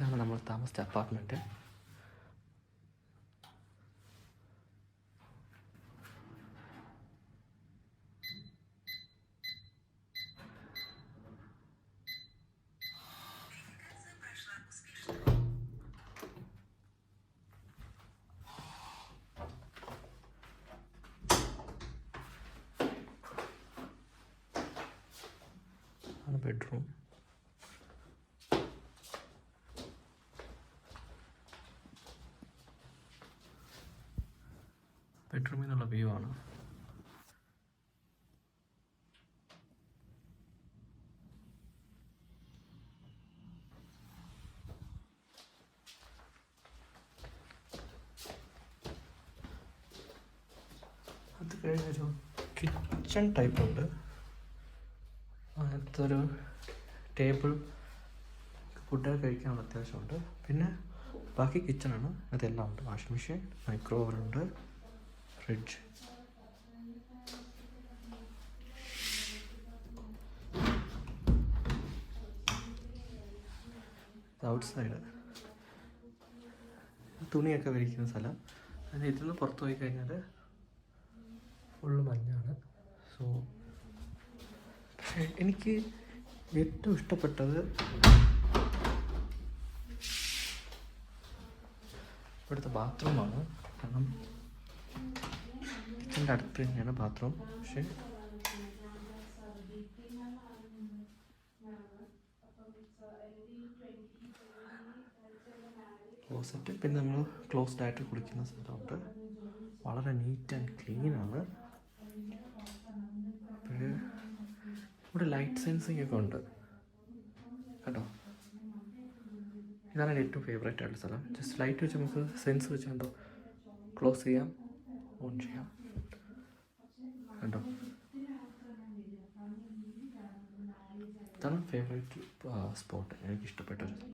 ഇതാണ് നമ്മൾ താമസിച്ച അപ്പാർട്ട്മെൻറ്റ്. ആണ് ബെഡ്റൂം. ബെഡ്റൂമിൽ നിന്നുള്ള വ്യൂ ആണ്. അത് കഴിഞ്ഞൊരു കിച്ചൺ ടൈപ്പ് ഉണ്ട്. അങ്ങനത്തൊരു ടേബിൾ ഫുഡൊക്കെ കഴിക്കാനുള്ള അത്യാവശ്യമുണ്ട്. പിന്നെ ബാക്കി കിച്ചണാണ്. അതെല്ലാം ഉണ്ട്. വാഷിംഗ് മെഷീൻ, മൈക്രോ ഓവൻ ഉണ്ട്, ഫ്രിഡ്ജ്. ഔട്ട് സൈഡ് തുണിയൊക്കെ വിരിക്കുന്ന സ്ഥലം. അതിന് ഇതിൽ നിന്ന് പുറത്ത് പോയി കഴിഞ്ഞാൽ ഫുള്ള് മഞ്ഞാണ്. സോ പക്ഷേ എനിക്ക് ഏറ്റവും ഇഷ്ടപ്പെട്ടത് ഇവിടുത്തെ ബാത്റൂമാണ്. കാരണം കിച്ചൻ്റെ അടുത്ത് തന്നെയാണ് ബാത്റൂം. പക്ഷേ ക്ലോസറ്റ്, പിന്നെ നമ്മൾ ക്ലോസ്ഡ് ആയിട്ട് കുളിക്കുന്ന സ്ഥലമുണ്ട്. വളരെ നീറ്റ് ആൻഡ് ക്ലീനാണ്. അപ്പോൾ ഇവിടെ ലൈറ്റ് സെൻസിങ് ഒക്കെ ഉണ്ട് കേട്ടോ. ഇതാണ് എൻ്റെ ഏറ്റവും ഫേവറേറ്റ് ആയിട്ടുള്ള സ്ഥലം. ജസ്റ്റ് ലൈറ്റ് വെച്ച് നമുക്ക് സെൻസ് വെച്ച് എന്തോ ക്ലോസ് ചെയ്യാം, ഓൺ ചെയ്യാം കേട്ടോ. ഇതാണ് ഫേവറേറ്റ് സ്പോട്ട്, എനിക്ക് ഇഷ്ടപ്പെട്ടൊരു